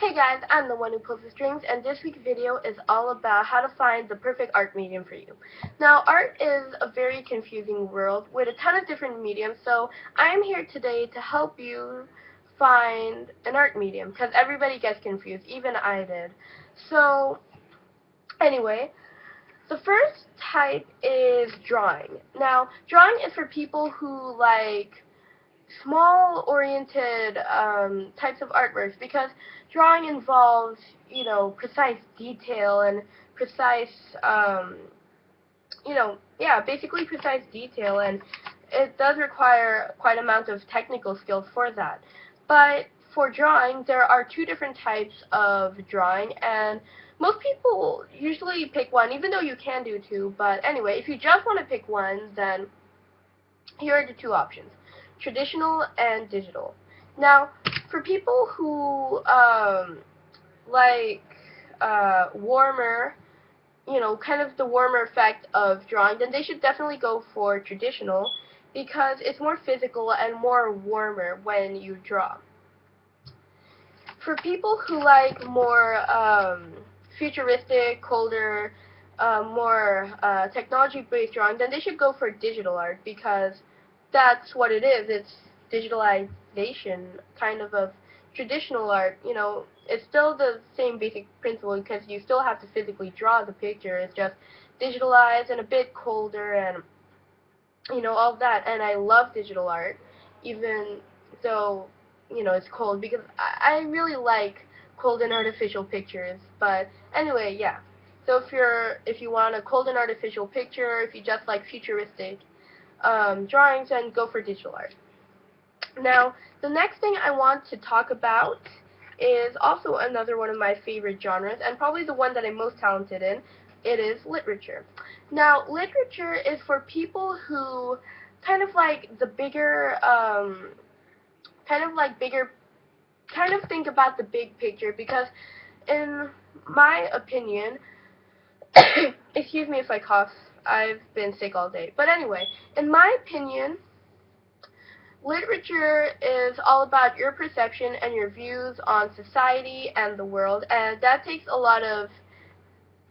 Hey guys, I'm the one who pulls the strings, and this week's video is all about how to find the perfect art medium for you. Now, art is a very confusing world with a ton of different mediums, so I'm here today to help you find an art medium, because everybody gets confused, even I did. So, anyway, the first type is drawing. Now, drawing is for people who like small oriented types of artworks, because drawing involves, precise detail and precise, basically precise detail, and it does require quite an amount of technical skills for that. But for drawing, there are two different types of drawing, and most people usually pick one, even though you can do two. But anyway, if you just want to pick one, then here are the two options: traditional and digital. Now, for people who like warmer, kind of the warmer effect of drawing, then they should definitely go for traditional, because it's more physical and more warmer when you draw. For people who like more futuristic, colder, more technology-based drawing, then they should go for digital art, because that's what it is. It's digitalization, kind of traditional art. It's still the same basic principle, because you still have to physically draw the picture. It's just digitalized and a bit colder, and all that. And I love digital art, even though it's cold, because I really like cold and artificial pictures. But anyway, yeah. So if you want a cold and artificial picture, if you just like futuristic drawings, then go for digital art. Now, the next thing I want to talk about is also another one of my favorite genres, and probably the one that I'm most talented in. It is literature. Now, literature is for people who kind of like the bigger, kind of think about the big picture, because in my opinion, excuse me if I cough, I've been sick all day. But anyway, in my opinion, literature is all about your perception and your views on society and the world, and that takes a lot of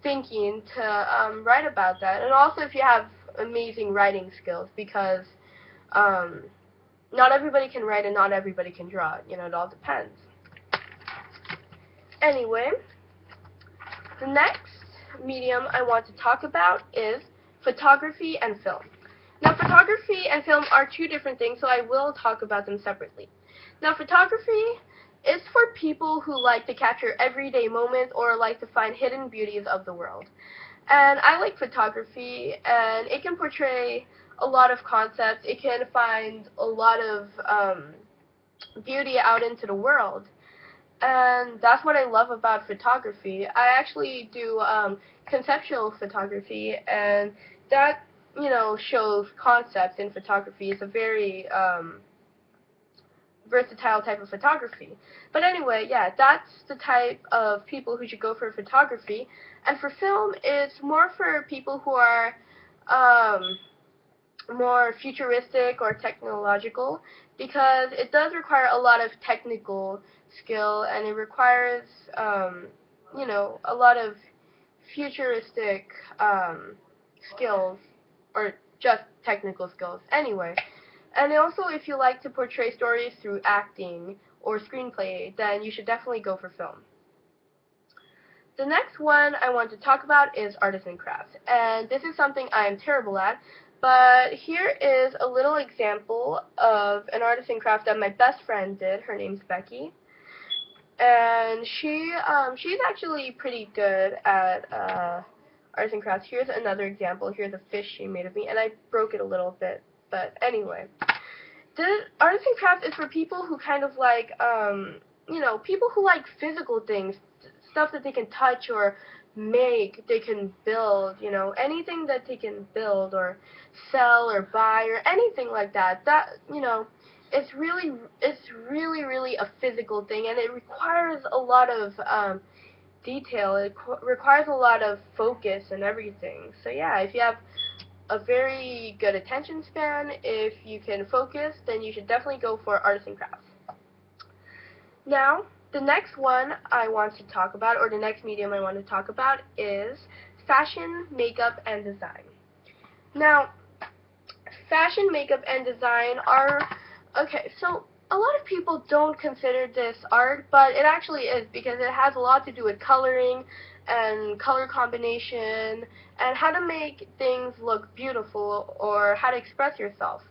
thinking to write about that. And also if you have amazing writing skills, because not everybody can write and not everybody can draw. It all depends. Anyway, the next medium I want to talk about is photography and film. Now, photography and film are two different things, so I will talk about them separately. Now, photography is for people who like to capture everyday moments or like to find hidden beauties of the world. And I like photography, and it can portray a lot of concepts. It can find a lot of beauty out into the world. And that's what I love about photography. I actually do conceptual photography, and that, shows concepts in photography. It's a very versatile type of photography. But anyway, yeah, that's the type of people who should go for photography. And for film, it's more for people who are more futuristic or technological, because it does require a lot of technical skill, and it requires a lot of futuristic skills, or just technical skills. Anyway, and also if you like to portray stories through acting or screenplay, then you should definitely go for film. The next one I want to talk about is artisan crafts, and this is something I am terrible at. But here is a little example of an artisan craft that my best friend did. Her name's Becky, and she's actually pretty good at artisan crafts. Here's another example. Here's a fish she made of me, and I broke it a little bit. But anyway, the artisan craft is for people who kind of like, people who like physical things, stuff that they can touch or make, they can build, anything that they can build or sell or buy or anything like that. That, it's really a physical thing, and it requires a lot of detail. It requires a lot of focus and everything. So yeah, if you have a very good attention span, if you can focus, then you should definitely go for artisan crafts. Now, The next one I want to talk about, or the next medium I want to talk about, is fashion, makeup, and design. Now, fashion, makeup, and design are, okay, so a lot of people don't consider this art, but it actually is because it has a lot to do with coloring and color combination and how to make things look beautiful or how to express yourself.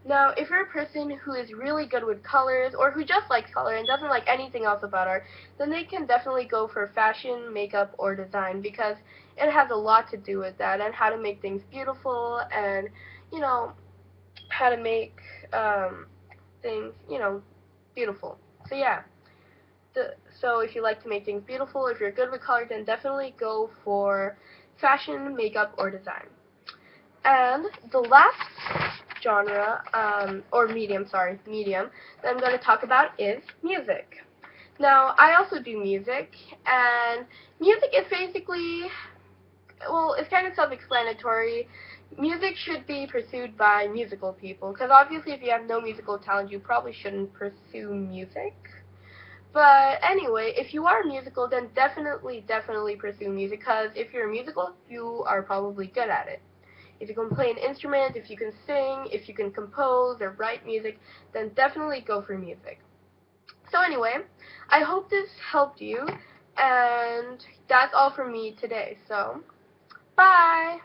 Now, if you're a person who is really good with colors or who just likes color and doesn't like anything else about art, then they can definitely go for fashion, makeup, or design because it has a lot to do with that and how to make things beautiful and, you know, how to make things, beautiful. So yeah, so if you like to make things beautiful, if you're good with color, then definitely go for fashion, makeup, or design. And the last genre, or medium, medium, that I'm going to talk about is music. Now, I also do music, and music is basically, well, it's kind of self-explanatory. Music should be pursued by musical people, because obviously if you have no musical talent, you probably shouldn't pursue music. But anyway, if you are musical, then definitely pursue music, because if you're musical, you are probably good at it. If you can play an instrument, if you can sing, if you can compose or write music, then definitely go for music. So anyway, I hope this helped you, and that's all from me today. So, bye!